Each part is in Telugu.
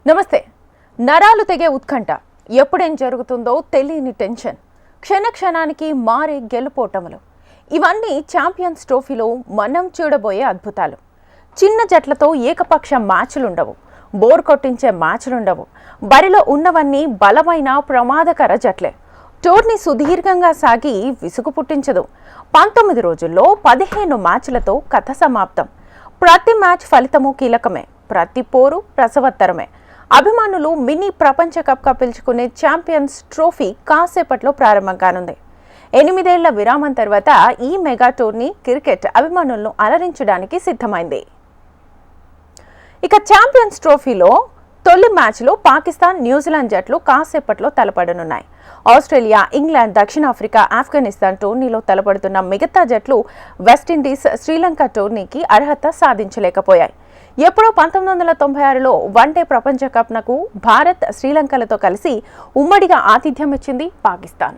నమస్తే. నరాలు తెగే ఉత్కంఠ, ఎప్పుడేం జరుగుతుందో తెలియని టెన్షన్, క్షణక్షణానికి మారే గెలుపోటములు, ఇవన్నీ ఛాంపియన్స్ ట్రోఫీలో మనం చూడబోయే అద్భుతాలు. చిన్న జట్లతో ఏకపక్ష మ్యాచ్లుండవు, బోర్ కొట్టించే మ్యాచ్లుండవు. బరిలో ఉన్నవన్నీ బలమైన ప్రమాదకర జట్లే. టోర్నీ సుదీర్ఘంగా సాగి విసుగు పుట్టించదు. 19 రోజుల్లో 15 మ్యాచ్లతో కథ సమాప్తం. ప్రతి మ్యాచ్ ఫలితము కీలకమే, ప్రతి పోరు ప్రసవత్తరమే. అభిమానులు మినీ ప్రపంచ కప్గా పిలుచుకునే ఛాంపియన్స్ ట్రోఫీ కాసేపట్లో ప్రారంభం కానుంది. 8 ఏళ్ల విరామం తర్వాత ఈ మెగా టోర్నీ క్రికెట్ అభిమానులను అలరించడానికి సిద్ధమైంది. ఇక ఛాంపియన్స్ ట్రోఫీలో తొలి మ్యాచ్లో పాకిస్తాన్, న్యూజిలాండ్ జట్లు కాసేపట్లో తలపడనున్నాయి. ఆస్ట్రేలియా, ఇంగ్లాండ్, దక్షిణాఫ్రికా, ఆఫ్ఘనిస్తాన్ టోర్నీలో తలపడుతున్న మిగతా జట్లు వెస్టిండీస్, శ్రీలంక టోర్నీకి అర్హత సాధించలేకపోయాయి. ఎప్పుడో 1996లో వన్డే ప్రపంచ కప్నకు భారత్, శ్రీలంకలతో కలిసి ఉమ్మడిగా ఆతిథ్యం ఇచ్చింది పాకిస్తాన్.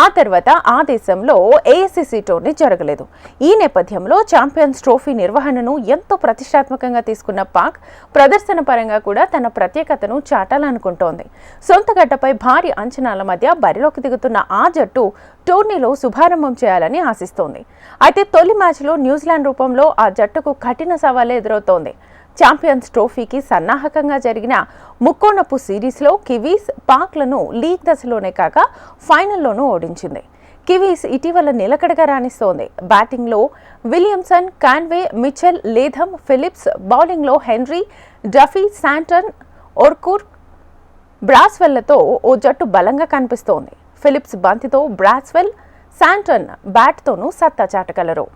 ఆ తర్వాత ఆ దేశంలో ఏఐసిసి టోర్నీ జరగలేదు. ఈ నేపథ్యంలో ఛాంపియన్స్ ట్రోఫీ నిర్వహణను ఎంతో ప్రతిష్టాత్మకంగా తీసుకున్న పాక్ ప్రదర్శన పరంగా కూడా తన ప్రత్యేకతను చాటాలనుకుంటోంది. సొంత గడ్డపై భారీ అంచనాల మధ్య బరిలోకి దిగుతున్న ఆ జట్టు టోర్నీలో శుభారంభం చేయాలని ఆశిస్తోంది. అయితే తొలి మ్యాచ్లో న్యూజిలాండ్ రూపంలో ఆ జట్టుకు కఠిన సవాలే ఎదురవుతోంది. ఛాంపియన్స్ ట్రోఫీకి సన్నాహకంగా జరిగిన ముక్కోణపు సిరీస్లో కివీస్ పాక్లను లీగ్ దశలోనే కాక ఫైనల్లోనూ ఓడించింది. కివీస్ ఇటీవల నిలకడగా రాణిస్తోంది. బ్యాటింగ్లో Williamson, Conway, Mitchell, Latham, Phillips, బౌలింగ్లో హెన్రీ, డఫీ, శాంటన్, ఓర్కూర్, బ్రాస్వెల్లతో ఓ జట్టు బలంగా కనిపిస్తోంది. ఫిలిప్స్ బంతితో బ్రాస్వెల్, శాంటన్ బ్యాట్తోనూ సత్తా చాటగలరు.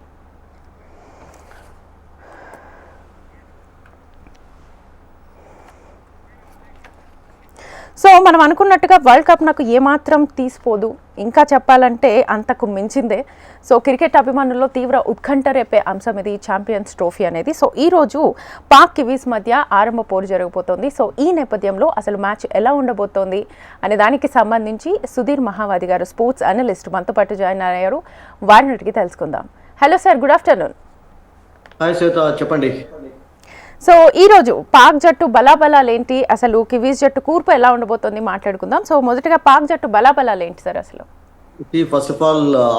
సో మనం అనుకున్నట్టుగా వరల్డ్ కప్ నాకు ఏమాత్రం తీసిపోదు, ఇంకా చెప్పాలంటే అంతకు మించిందే. సో క్రికెట్ అభిమానుల్లో తీవ్ర ఉత్కంఠ రేపే అంశం ఇది ఛాంపియన్స్ ట్రోఫీ అనేది. సో ఈరోజు పాక్ కివీస్ మధ్య ఆరంభ పోరు జరగబోతోంది. సో ఈ నేపథ్యంలో అసలు మ్యాచ్ ఎలా ఉండబోతోంది అనే దానికి సంబంధించి సుధీర్ మహావాది గారు, స్పోర్ట్స్ అనలిస్ట్, మనతో పాటు జాయిన్ అయ్యారు. వారిని అడిగి తెలుసుకుందాం. Hello sir, good afternoon. Hi Shweta, చెప్పండి. సో ఈరోజు పాక్ జట్టు బలాబలాలేంటి, అసలు కివీస్ జట్టు కూర్పు ఎలా ఉండబోతోంది మాట్లాడుకుందాం. సో మొదటగా పాక్ జట్టు బలాబలాలేంటి సార్ అసలు? First of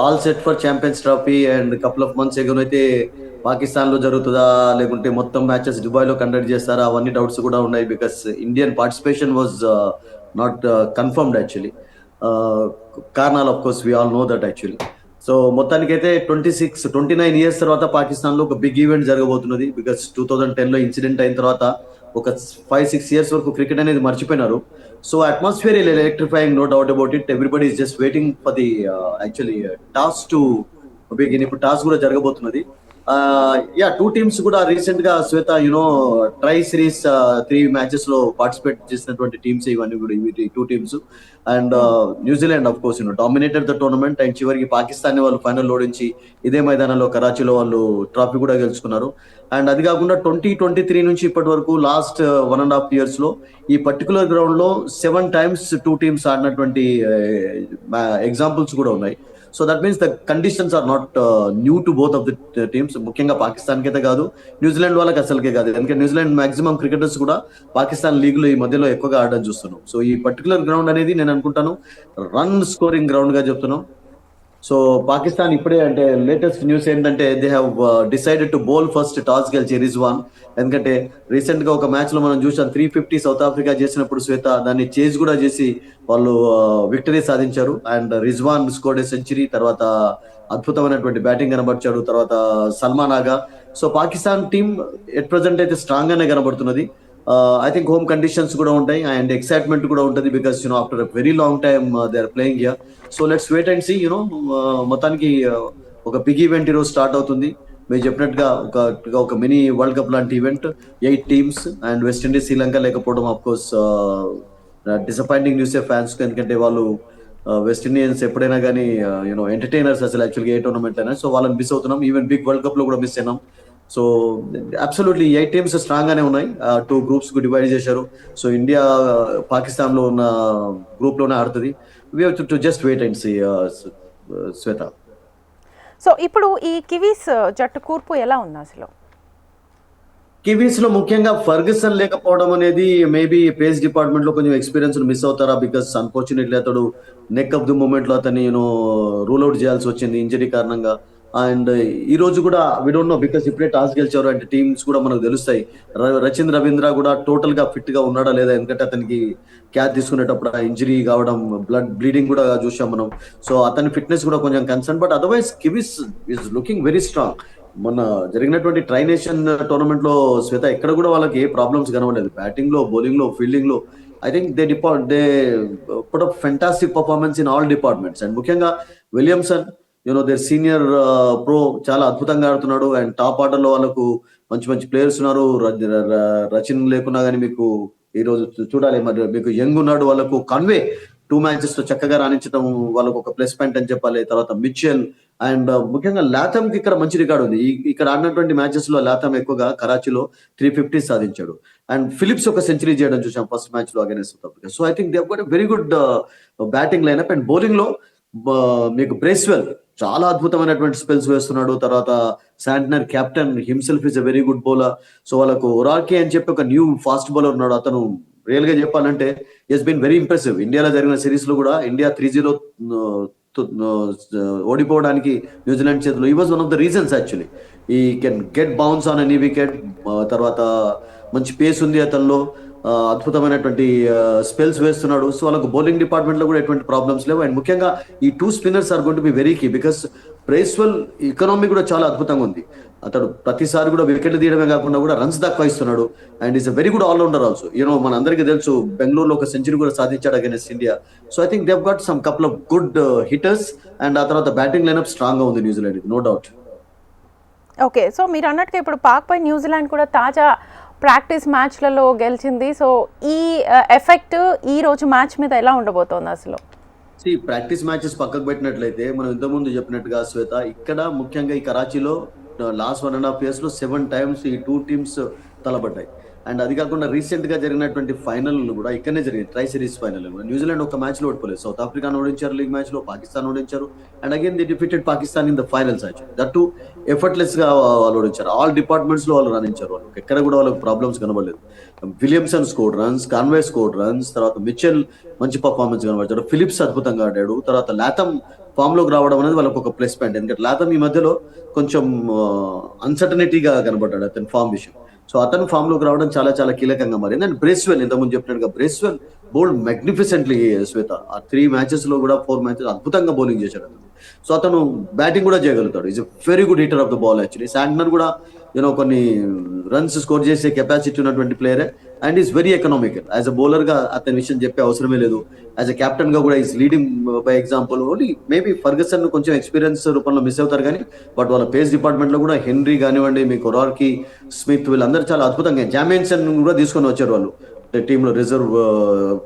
all set for champions trophy. And couple of months ఎగో అయితే పాకిస్తాన్ లో జరుగుతుందా లేకుంటే మొత్తం మ్యాచెస్ దుబాయ్ లో కండక్ట్ చేస్తారా, అవన్నీ డౌట్స్ కూడా ఉన్నాయి. Because Indian participation was not confirmed actually. కారణాలు of course we all know that actually. So మొత్తానికైతే 29 ఇయర్స్ తర్వాత పాకిస్తాన్ లో ఒక బిగ్ ఈవెంట్ జరగబోతున్నది. బికాస్ 2010లో ఇన్సిడెంట్ అయిన తర్వాత ఒక 5-6 ఇయర్స్ వరకు క్రికెట్ అనేది మర్చిపోయినారు. So atmosphere electrifying, no doubt about it. Everybody is just waiting for the actually toss to begin. ఇప్పుడు టాస్ కూడా జరగబోతున్నది. టూ టీమ్స్ కూడా రీసెంట్ గా శ్వేత ట్రై సిరీస్ 3 మ్యాచెస్ లో పార్టిసిపేట్ చేసినటువంటి టీమ్స్ ఇవన్నీ కూడా, ఇవి 2 teams. And New Zealand of course dominated the tournament. And చివరికి పాకిస్తాన్ ని వాళ్ళు ఫైనల్ ఓడించి ఇదే మైదానంలో కరాచీలో వాళ్ళు ట్రాఫీ కూడా గెలుచుకున్నారు. అండ్ అది కాకుండా 2023 నుంచి ఇప్పటి వరకు లాస్ట్ 1.5 years లో ఈ పర్టికులర్ గ్రౌండ్ లో 7 times 2 teams ఆడినటువంటి ఎగ్జాంపుల్స్ కూడా ఉన్నాయి. So that means the conditions are not new to both of the teams. ముఖ్యంగా పాకిస్తాన్ కి అయితే కాదు, న్యూజిలాండ్ వాళ్ళకి అసలుకే కాదు. ఎందుకంటే న్యూజిలాండ్ మాక్సిమం క్రికెటర్స్ కూడా పాకిస్తాన్ లీగ్ లో ఈ మధ్యలో ఎక్కువగా ఆడడం చూస్తున్నాం. సో ఈ పర్టికులర్ గ్రౌండ్ అనేది నేను అనుకుంటాను రన్ స్కోరింగ్ గ్రౌండ్ గా చెప్తున్నాం. సో పాకిస్తాన్ ఇప్పుడే, అంటే లేటెస్ట్ న్యూస్ ఏంటంటే they have decided to bowl first, toss గెలిచి రిజ్వాన్. ఎందుకంటే రీసెంట్ గా ఒక మ్యాచ్ లో మనం చూసాం 350 సౌత్ ఆఫ్రికా చేసినప్పుడు శ్వేత దాన్ని చేజ్ కూడా చేసి వాళ్ళు విక్టరీ సాధించారు. అండ్ రిజ్వాన్ స్కోర్డ్ సెంచరీ, తర్వాత అద్భుతమైనటువంటి బ్యాటింగ్ కనబర్చాడు, తర్వాత సల్మాన్ ఆగా. So Pakistan team at present అయితే స్ట్రాంగ్ గానే కనబడుతున్నది. ఐ థింక్ హోమ్ కండిషన్స్ కూడా ఉంటాయి అండ్ ఎక్సైట్మెంట్ కూడా ఉంటుంది. Because after very long time they are playing here. So let's wait and see. మొత్తానికి ఒక బిగ్ ఈవెంట్ ఈరోజు స్టార్ట్ అవుతుంది. మీరు చెప్పినట్టుగా ఒక మినీ వరల్డ్ కప్ లాంటి event. 8 teams and West Indies, Sri Lanka లేకపోవడం of course disappointing news fans. ఎందుకంటే వాళ్ళు వెస్ట్ ఇండియన్స్ ఎప్పుడైనా కానీ ఎంటర్టైనర్స్ అసలు యాక్చువల్గా ఏ టోర్నమెంట్ అయినా. సో వాళ్ళని మిస్ అవుతున్నాం. ఈవెన్ బిగ్ వరల్డ్ కప్ లో కూడా మిస్ అయినాం. సో అబ్సల్యూట్లీ 8 teams స్ట్రాంగ్ గానే ఉన్నాయి. 2 groups కు డివైడ్ చేశారు. సో ఇండియా పాకిస్తాన్ లో ఉన్న గ్రూప్ లోనే ఆడుతుంది. We have to just wait and see Shweta. So ఇప్పుడు ఈ కివీస్ జట్టు కూర్పు ఎలా ఉంది అసలు? కివీస్ లో ముఖ్యంగా ఫర్గసన్ లేకపోవడం అనేది మేబీ పేస్ డిపార్ట్మెంట్ లో కొంచెం ఎక్స్పీరియన్స్ మిస్ అవుతారా, బికాస్ అన్ఫార్చునేట్లీ అతడు నెక్ ఆఫ్ ది మూమెంట్ లో అతన్ని రూల్ అవుట్ చేయాల్సి వచ్చింది ఇంజరీ కారణంగా. అండ్ ఈ రోజు కూడా వి డోంట్ నో, బికాస్ ఇప్పుడే టాస్ గెలిచారు అంటే టీమ్స్ కూడా మనకు తెలుస్తాయి. రచిన్ రవీంద్ర కూడా టోటల్ గా ఫిట్ గా ఉన్నాడా లేదా, ఎందుకంటే అతనికి క్యాచ్ తీసుకునేటప్పుడు ఆ ఇంజరీ కావడం, బ్లీడింగ్ కూడా చూసాం మనం. సో అతని ఫిట్నెస్ కూడా కొంచెం concern, but otherwise Kiwis is looking very strong. మొన్న జరిగినటువంటి ట్రై నేషన్ టోర్నమెంట్ లో శ్వేత ఎక్కడ కూడా వాళ్ళకి ఏ ప్రాబ్లమ్స్ కనబడలేదు, బ్యాటింగ్ లో, బౌలింగ్ లో, ఫీల్డింగ్ లో. I think they put up fantastic performance in all departments. And ముఖ్యంగా విలియమ్సన్, దేర్ సీనియర్ ప్రో, చాలా అద్భుతంగా ఆడుతున్నాడు. అండ్ టాప్ ఆర్డర్ లో వాళ్ళకు మంచి మంచి ప్లేయర్స్ ఉన్నారు. రచిన్ లేకున్నా కానీ మీకు ఈ రోజు చూడాలి, మరి మీకు యంగ్ ఉన్నాడు, వాళ్ళకు కన్వే 2 మ్యాచెస్ లో చక్కగా రాణించడం వాళ్ళకు ఒక ప్లస్ పాయింట్ అని చెప్పాలి. తర్వాత మిచెల్ అండ్ ముఖ్యంగా లాథమ్ కి ఇక్కడ మంచి రికార్డు ఉంది. ఇక్కడ ఆడినటువంటి మ్యాచెస్ లో లాథమ్ ఎక్కువగా కరాచీలో 350 సాధించాడు. అండ్ ఫిలిప్స్ ఒక సెంచరీ చేయడం చూసాం ఫస్ట్ మ్యాచ్ లో against south Africa. So I think they goat very good batting lineup. And bowling లో మీకు బ్రేస్వెల్ చాలా అద్భుతమైనటువంటి స్పెల్స్ వేస్తున్నాడు. తర్వాత Santner captain himself is a very good bowler. So వాళ్ళకు ఒరార్కే అని చెప్పి ఒక న్యూ ఫాస్ట్ బౌలర్ ఉన్నాడు. అతను రియల్ గా చెప్పాలంటే హస్ బీన్ వెరీ ఇంప్రెసివ్. ఇండియాలో జరిగిన సిరీస్ లో కూడా ఇండియా 3-0 ఓడిపోవడానికి న్యూజిలాండ్ చేతిలో he was one of the reasons actually. He can get bounce on any wicket. తర్వాత మంచి పేస్ ఉంది అతనిలో, అద్భుతమైనటువంటి స్పెల్స్ వేస్తున్నాడు. సో వాళ్ళకు బౌలింగ్ డిపార్ట్మెంట్ లో కూడా ఎటువంటి ప్రాబ్లమ్స్ లేవు. అండ్ ముఖ్యంగా ఈ 2 spinners are going to be very key, because Bracewell economy కూడా చాలా అద్భుతంగా ఉంది. అతడు ప్రతిసారి కూడా వికెట్లు తీయడమే కాకుండా కూడా రన్స్ దక్కువ ఇస్తున్నాడు. And is a very good allrounder also. మన అందరికీ తెలుసు బెంగళూరులో ఒక సెంచరీ కూడా సాధించాడు against India. So I think Dev got some couple of good hitters. And ఆ తర్వాత బ్యాటింగ్ లైనప్ స్ట్రాంగ్ గా ఉంది New Zealand, no doubt. Okay, so మీరు అన్నట్టుగా ఇప్పుడు పాక్ పై న్యూజిలాండ్ కూడా తాజా ప్రాక్టీస్ మ్యాచ్లలో గెలిచింది. సో ఈ ఎఫెక్ట్ ఈ రోజు మ్యాచ్ మీద ఎలా ఉండబోతోంది అసలు? ప్రాక్టీస్ మ్యాచెస్ పక్కకు పెట్టినట్లయితే మనం ఇంతకుముందు చెప్పినట్టుగా శ్వేత, ఇక్కడ ముఖ్యంగా ఈ కరాచీలో లాస్ట్ 1.5 years లో 7 times ఈ 2 teams తలబడ్డాయి. అండ్ అది కాకుండా రీసెంట్ గా జరిగినటువంటి ఫైనల్ కూడా ఇక్కడనే జరిగింది. ట్రై సిరీస్ ఫైనల్ కూడా న్యూజిలాండ్ ఒక మ్యాచ్ లో ఓడిపోలేదు. సౌత్ ఆఫ్రికాను ఓడించారు లీగ్ మ్యాచ్ లో, పాకిస్తాన్ ఓడించారు. And again they defeated Pakistan in the finals. Actually that too effortless గా వాళ్ళు ఓడించారు. ఆల్ డిపార్ట్మెంట్స్ లో వాళ్ళు రాణించారు. వాళ్ళకి ఎక్కడ కూడా వాళ్ళకి ప్రాబ్లమ్స్ కనబడలేదు. Williamson scored runs, Conway scored runs, తర్వాత మిచెల్ మంచి పర్ఫార్మెన్స్ కనబడ్డాడు, ఫిలిప్స్ అద్భుతంగా ఆడాడు. తర్వాత లాథమ్ ఫామ్ లోకి రావడం అనేది వాళ్ళకి ఒక ప్లస్ పాయింట్. ఎందుకంటే లాథమ్ ఈ మధ్యలో కొంచెం అన్సర్టనిటీగా కనబడ్డాడు అతని ఫామ్ విషయం. సో అతను ఫామ్ లోకి రావడం చాలా చాలా కీలకంగా మారింది. అండ్ బ్రేస్వెల్ ఇంతకుముందు చెప్పినట్టుగా బ్రేస్వెల్ బౌల్డ్ మ్యాగ్నిఫిసెంట్లీ శ్వేత. ఆ 3 matches లో కూడా 4 matches అద్భుతంగా బౌలింగ్ చేశాడు అతను. సో అతను బ్యాటింగ్ కూడా చేయగలుగుతాడు. Is very good hitter of the ball actually. Santner కూడా కొన్ని రన్స్ స్కోర్ చేసే కెపాసిటీ ఉన్నటువంటి ప్లేయరే. And is very economical. As a bowler గా అతని విషయం చెప్పే అవసరమే లేదు. యాజ్ అ కెప్టెన్ గా కూడా is leading by example. Only maybe Ferguson కొంచెం ఎక్స్పీరియన్స్ రూపంలో మిస్ అవుతారు కానీ, బట్ వాళ్ళ పేస్ డిపార్ట్మెంట్ లో కూడా హెన్రీ కానివ్వండి, మీకు ఒరార్కీ, స్మిత్, వీళ్ళందరూ చాలా అద్భుతంగా, జామేన్సన్ కూడా తీసుకొని వచ్చారు వాళ్ళు టీంలో రిజర్వ్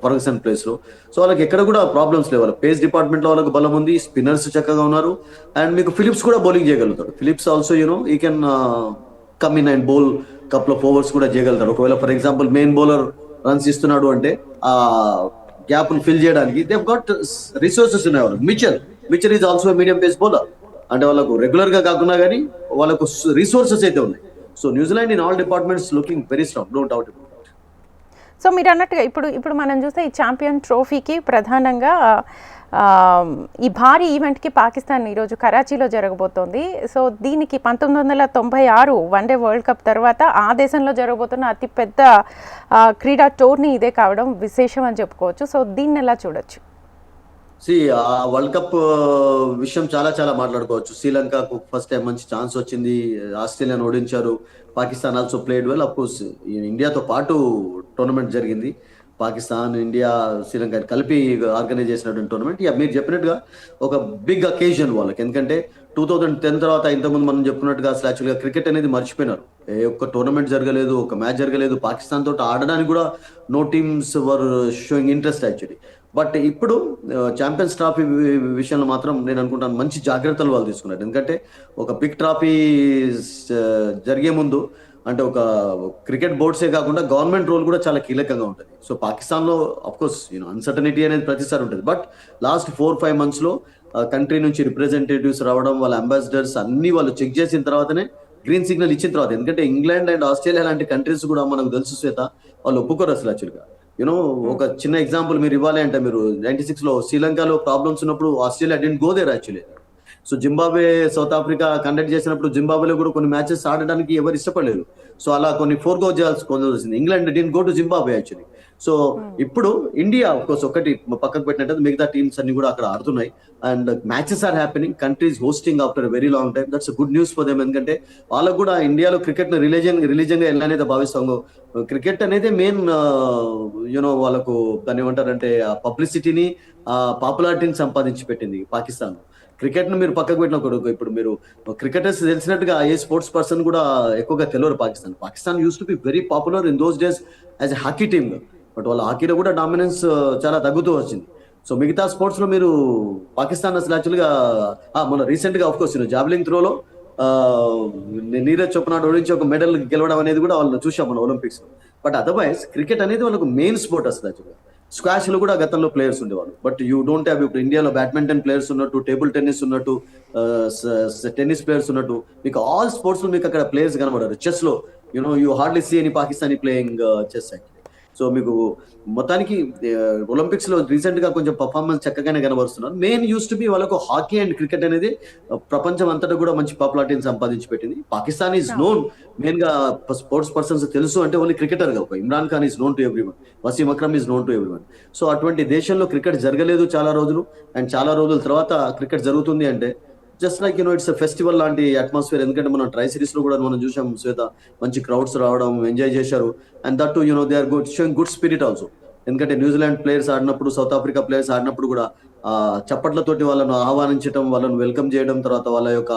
ఫర్గసన్ ప్లేస్ లో. సో వాళ్ళకి ఎక్కడ కూడా ప్రాబ్లమ్స్ లేవు. వాళ్ళ పేస్ డిపార్ట్మెంట్ లో వాళ్ళకి బలం ఉంది, స్పిన్నర్స్ చక్కగా ఉన్నారు. అండ్ మీకు ఫిలిప్స్ కూడా బౌలింగ్ చేయగలుగుతాడు. ఫిలిప్స్ ఆల్సో ఈ can come in and bowl couple of overs కూడా చేయగలుగుతాడు. ఒకవేళ for example main bowler runs ఇస్తున్నాడు అంటే ఆ గ్యాప్ ఫిల్ చేయడానికి దే గాట్ రిసోర్సెస్ ఉన్నాయి వాళ్ళు. Mitchell is also medium pace bowler. అంటే వాళ్ళకు రెగ్యులర్ గా కాకుండా కానీ వాళ్ళకు రిసోర్సెస్ అయితే ఉన్నాయి. So New Zealand in all departments looking very strong, no doubt. So మీరు అన్నట్టుగా ఇప్పుడు మనం చూస్తే ఈ ఛాంపియన్ ట్రోఫీకి ప్రధానంగా ఈ భారీ ఈవెంట్కి పాకిస్తాన్ ఈరోజు కరాచీలో జరగబోతోంది. సో దీనికి 1996 వన్డే వరల్డ్ కప్ తర్వాత ఆ దేశంలో జరగబోతున్న అతిపెద్ద క్రీడా టోర్నీ ఇదే కావడం విశేషం అని చెప్పుకోవచ్చు. సో దీన్ని ఎలా చూడొచ్చు? ఆ వరల్డ్ కప్ విషయం చాలా చాలా మాట్లాడుకోవచ్చు. శ్రీలంకకు ఫస్ట్ టైం మంచి ఛాన్స్ వచ్చింది, ఆస్ట్రేలియాను ఓడించారు. Pakistan also played well. Of course ఇండియాతో పాటు టోర్నమెంట్ జరిగింది. పాకిస్తాన్, ఇండియా, శ్రీలంక కలిపి ఆర్గనైజ్ చేసినటువంటి టోర్నమెంట్. మీరు చెప్పినట్టుగా ఒక బిగ్ అకేజన్ వాళ్ళకి. ఎందుకంటే 2010 తర్వాత ఇంతకుముందు మనం చెప్పుకున్నట్టుగా అసలు యాక్చువల్గా క్రికెట్ అనేది మర్చిపోయినారు. ఏ ఒక్క టోర్నమెంట్ జరగలేదు, ఒక మ్యాచ్ జరగలేదు. పాకిస్తాన్ తోటి ఆడడానికి కూడా no teams were showing interest actually. But ఇప్పుడు ఛాంపియన్స్ ట్రాఫీ విషయంలో మాత్రం నేను అనుకుంటాను మంచి జాగ్రత్తలు వాళ్ళు తీసుకున్నారు. ఎందుకంటే ఒక బిగ్ ట్రాఫీ జరిగే ముందు అంటే ఒక క్రికెట్ బోర్డ్సే కాకుండా గవర్నమెంట్ రోల్ కూడా చాలా కీలకంగా ఉంటుంది. సో పాకిస్తాన్ లో అఫ్ కోర్స్ అన్సర్టనిటీ అనేది ప్రతిసారి ఉంటుంది. బట్ లాస్ట్ 4-5 months లో కంట్రీ నుంచి రిప్రజెంటేటివ్స్ రావడం, వాళ్ళ అంబాసిడర్స్ అన్ని వాళ్ళు చెక్ చేసిన తర్వాతనే గ్రీన్ సిగ్నల్ ఇచ్చిన తర్వాత, ఎందుకంటే ఇంగ్లాండ్ అండ్ ఆస్ట్రేలియా లాంటి కంట్రీస్ కూడా మనకు తెలుసు శ్వేత, వాళ్ళు ఒప్పుకోరు అసలు యాక్చువల్గా. యూనో ఒక చిన్న ఎగ్జాంపుల్ మీరు ఇవ్వాలి అంటే, మీరు 96 శ్రీలంకలో ప్రాబ్లమ్స్ ఉన్నప్పుడు Australia didn't go there actually. So Zimbabwe South Africa conduct చేసినప్పుడు జింబాబ్వేలో కూడా కొన్ని మ్యాచెస్ ఆడడానికి ఎవరు ఇష్టపడలేదు. సో అలా కొన్ని ఫోర్గో చేయాల్సి వచ్చింది. England didn't go to Zimbabwe actually. So ఇప్పుడు ఇండియా కోర్స్ ఒకటి పక్కకు పెట్టినట్టు మిగతా టీమ్స్ అన్ని కూడా అక్కడ ఆడుతున్నాయి and matches are happening, countries hosting after very long time. That's good news for them. ఎందుకంటే వాళ్ళకు కూడా ఇండియాలో క్రికెట్ ని రిలీజన్ గా ఎలా అయితే భావిస్తామో, క్రికెట్ అనేది మెయిన్ యూనో వాళ్ళకు దాన్ని ఏమంటారంటే పబ్లిసిటీని, పాపులారిటీని సంపాదించి పెట్టింది పాకిస్తాన్. క్రికెట్ ను మీరు పక్కకు పెట్టిన కొడుకు, ఇప్పుడు మీరు క్రికెటర్స్ తెలిసినట్టుగా ఏ స్పోర్ట్స్ పర్సన్ కూడా ఎక్కువగా తెలియరు Pakistan used to be very popular in those days as a hockey team. But వాళ్ళ హాకీలో కూడా డామినెన్స్ చాలా తగ్గుతూ వచ్చింది. సో మిగతా స్పోర్ట్స్ లో మీరు పాకిస్తాన్ అసలు యాక్చువల్గా మన రీసెంట్ గా ఆఫ్కోర్స్ జావెలింగ్ త్రోలో నీరజ్ చోప్రా ఓడించి ఒక మెడల్ గెలవడం అనేది కూడా వాళ్ళు చూసాం మన ఒలింపిక్స్ లో. బట్ అదర్వైజ్ క్రికెట్ అనేది వాళ్ళకు మెయిన్ స్పోర్ట్ అసలు యాక్చువల్గా. స్క్వాష్ లో కూడా గతంలో ప్లేయర్స్ ఉండేవాళ్ళు, బట్ యూ డోంట్ హ్యావ్. ఇప్పుడు ఇండియాలో బ్యాడ్మింటన్ ప్లేయర్స్ ఉన్నట్టు, టేబుల్ టెన్నిస్ ఉన్నట్టు, టెన్నిస్ ప్లేయర్స్ ఉన్నట్టు, మీకు ఆల్ స్పోర్ట్స్ లో మీకు అక్కడ ప్లేయర్స్ కనబడారు. చెస్ లో you hardly see any Pakistani playing chess actually. So మీకు మొత్తానికి ఒలింపిక్స్ లో రీసెంట్ గా కొంచెం పర్ఫార్మెన్స్ చక్కగానే కనబరుస్తున్నారు. మెయిన్ యూస్ టు బి వాళ్ళకు హాకీ అండ్ క్రికెట్ అనేది ప్రపంచం అంతటా కూడా మంచి పాపులారిటీని సంపాదించి పెట్టింది. పాకిస్తాన్ ఈజ్ నోన్ మెయిన్ గా స్పోర్ట్స్ పర్సన్స్ తెలుసు అంటే ఓన్లీ క్రికెటర్ గా. Imran Khan is known to everyone, Wasim Akram is known to everyone. So అటువంటి దేశంలో క్రికెట్ జరగలేదు చాలా రోజులు, అండ్ చాలా రోజుల తర్వాత క్రికెట్ జరుగుతుంది అంటే జస్ట్ లైక్ ఇట్స్ ఫెస్టివల్ లాంటి అట్మాస్ఫియర్. ఎందుకంటే మనం ట్రై సిరీస్ లో కూడా మనం చూసాం శ్వేత, మంచి క్రౌడ్స్ రావడం, ఎంజాయ్ చేశారు. And that they are showing good spirit also. ఎందుకంటే న్యూజిలాండ్ ప్లేయర్స్ ఆడినప్పుడు, సౌత్ ఆఫ్రికా ప్లేయర్స్ ఆడినప్పుడు కూడా చప్పట్లతోటి వాళ్ళను ఆహ్వానించడం, వాళ్ళను వెల్కమ్ చేయడం, తర్వాత వాళ్ళ యొక్క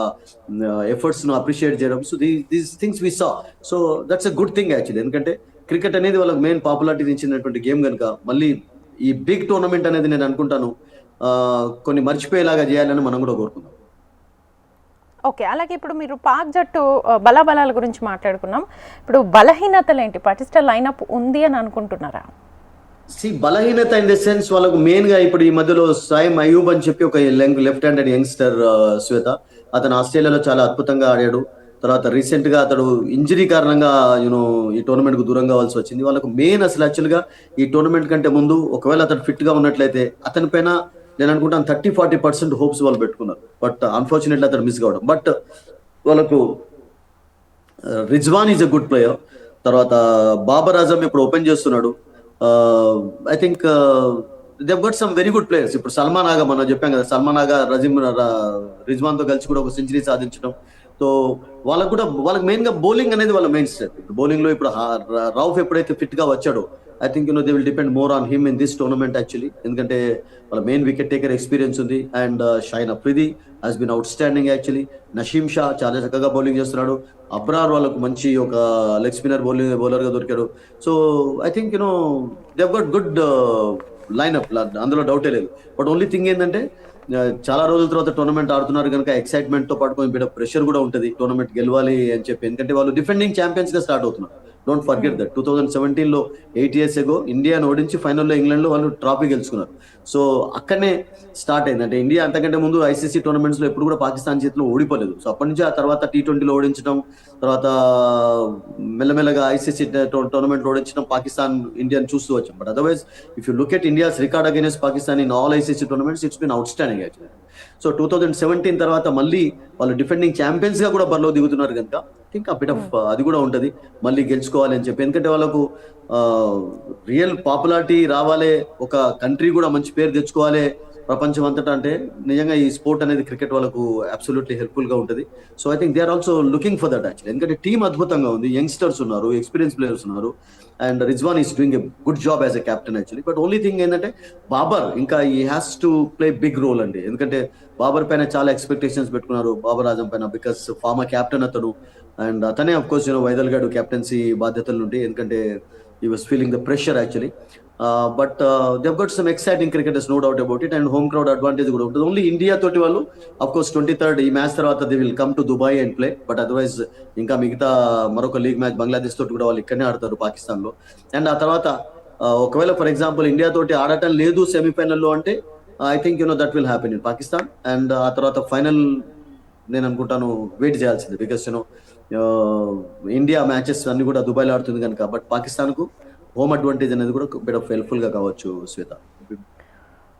ఎఫర్ట్స్ ను అప్రిషియేట్ చేయడం. So these things we saw. So that's a good thing actually. ఎందుకంటే క్రికెట్ అనేది వాళ్ళకి మెయిన్ పాపులారిటీ ఇచ్చినటువంటి గేమ్ కనుక మళ్ళీ ఈ బిగ్ టోర్నమెంట్ అనేది నేను అనుకుంటాను కొన్ని మర్చిపోయేలాగా చేయాలని మనం కూడా కోరుకుందాం. ఓకే, అలాగే ఇప్పుడు మీరు పాక్ జట్టు బలాబలాల గురించి మాట్లాడుకున్నాం. ఇప్పుడు బలహీనతలు ఏంటి? పటిష్ట లైనప్ ఉంది అని అనుకుంటున్నారా? బలహీనత ఇన్ ది సెన్స్ వాళ్ళకు మెయిన్ గా ఇప్పుడు ఈ మధ్యలో సాయిమ్ అయూబ్ అని చెప్పి ఒక లెఫ్ట్ హ్యాండెడ్ యంగ్స్టర్ శ్వేత, అతను ఆస్ట్రేలియాలో చాలా అద్భుతంగా ఆడాడు. తర్వాత రీసెంట్ గా అతడు ఇంజరీ కారణంగా ఈ టోర్నమెంట్ కు దూరం కావాల్సి వచ్చింది. వాళ్ళకు మెయిన్ అసలు యాక్చువల్ గా ఈ టోర్నమెంట్ కంటే ముందు ఒకవేళ అతను ఫిట్ గా ఉన్నట్లయితే అతని పైన నేను అనుకుంటాను 30-40% హోప్స్ వాళ్ళు పెట్టుకున్నారు. బట్ అన్ఫార్చునేట్లీ అతను మిస్ కావడం. బట్ వాళ్ళకు Rizwan is a good player. తర్వాత బాబర్ ఆజమ్ ఇప్పుడు ఓపెన్ చేస్తున్నాడు. I think they've got some very good players. ఇప్పుడు సల్మాన్ ఆగా మనం చెప్పాం కదా, సల్మాన్ ఆగా రిజ్వాన్ తో కలిసి కూడా ఒక సెంచరీ సాధించడం. సో వాళ్ళకి మెయిన్ గా బౌలింగ్ అనేది వాళ్ళ మెయిన్ స్ట్రెంత్. బౌలింగ్ లో ఇప్పుడు రౌఫ్ ఎప్పుడైతే ఫిట్ గా వచ్చాడో I think they will depend more on him in this tournament actually. ఎందుకంటే వాళ్ళ మెయిన్ వికెట్ టేకర్ ఎక్స్పీరియన్స్ ఉంది. And Shaheen Afridi has been outstanding actually. Naseem Shah చాలా చక్కగా బౌలింగ్ చేస్తున్నాడు. అబ్రార్ వాళ్ళకు మంచి ఒక లెగ్ స్పిన్నర్ బౌలర్ గా దొరికాడు. So I think they've got good lineup, అందులో డౌటే లేదు. బట్ ఓన్లీ థింగ్ ఏంటంటే చాలా రోజుల తర్వాత టోర్నమెంట్ ఆడుతున్నారు కనుక ఎక్సైట్మెంట్ తో పాటు కొంచెం ప్రెషర్ కూడా ఉంటుంది టోర్నమెంట్ గెలవాలి అని చెప్పి. ఎందుకంటే వాళ్ళు డిఫెండింగ్ ఛాంపియన్స్ గా స్టార్ట్ అవుతున్నారు. డోంట్ ఫర్గెట్ దట్ 2017 లో 8 years ago ఇండియాను ఓడించి ఫైనల్లో ఇంగ్లాండ్ లో వాళ్ళు ట్రాఫీ గెలుచుకున్నారు. సో అక్కడనే స్టార్ట్ అయింది. అంటే ఇండియా అంతకంటే ముందు ఐసీసీ టోర్నమెంట్స్ లో ఎప్పుడు కూడా పాకిస్తాన్ చేతిలో ఓడిపోలేదు. సో అప్పటి నుంచి ఆ తర్వాత T20లో ఓడించడం, తర్వాత మెల్లమెల్లగా ఐసీసీ టోర్నమెంట్ లో ఓడించడం పాకిస్తాన్ ఇండియాని చూస్తూ వచ్చాం. But otherwise if you look at India's record against Pakistan in all ICC tournaments, it's been outstanding actually. So 2017 తర్వాత మళ్ళీ వాళ్ళు డిఫెండింగ్ ఛాంపియన్స్ గా కూడా బరిలో దిగుతున్నారు కనుక ఇంకా బిట్ ఆఫ్ అది కూడా ఉంటది మళ్ళీ గెలుచుకోవాలి అని చెప్పి. ఎందుకంటే వాళ్ళకు రియల్ పాపులారిటీ రావాలి, ఒక కంట్రీ కూడా మంచి పేరు తెచ్చుకోవాలి ప్రపంచం అంతటా అంటే నిజంగా ఈ స్పోర్ట్ అనేది క్రికెట్ వాళ్ళకు అబ్సల్యూట్లీ హెల్ప్ఫుల్ గా ఉంటుంది. So I think they are also looking for that actually. ఎందుకంటే టీమ్ అద్భుతంగా ఉంది, యంగ్స్టర్స్ ఉన్నారు, ఎక్స్పీరియన్స్ ప్లేయర్స్ ఉన్నారు. And Rizwan is doing a good job as a captain actually. But only thing ఏంటంటే బాబర్ ఇంకా ఈ has to play big role అండి. ఎందుకంటే బాబర్ పైన చాలా ఎక్స్పెక్టేషన్స్ పెట్టుకున్నారు, బాబర్ ఆజం పైన, బికాస్ ఫార్మర్ కెప్టెన్ అతను. అండ్ అతనే అఫ్ కోర్స్ వైదల్ గాడు కెప్టెన్సీ బాధ్యతల నుండి, ఎందుకంటే he was feeling the pressure actually. But they've got some exciting cricketers, no doubt about it, and home crowd advantage కూడా ఉంటుంది. ఓన్లీ ఇండియా తోటి వాళ్ళు అఫ్ కోర్స్ 23rd ఈ మ్యాచ్ తర్వాత they will come to Dubai and play. But otherwise ఇంకా మిగతా మరొక లీగ్ మ్యాచ్ బంగ్లాదేశ్ తోటి కూడా వాళ్ళు ఇక్కడనే ఆడతారు పాకిస్తాన్ లో. అండ్ ఆ తర్వాత ఒకవేళ ఫర్ ఎగ్జాంపుల్ ఇండియా తోటి ఆడటం లేదు సెమీఫైనల్లో అంటే I think that will happen in Pakistan. And ఆ తర్వాత ఫైనల్ నేను అనుకుంటాను వెయిట్ చేయాల్సింది, బికాస్ ఇండియా మ్యాచెస్ అన్ని కూడా దుబాయ్లో ఆడుతుంది కనుక, బట్ పాకిస్తాన్కు హోమ్ అడ్వాంటేజ్ అనేది కూడా బెట్ ఆఫ్ హెల్ప్ఫుల్ గా కావచ్చు శ్వేత.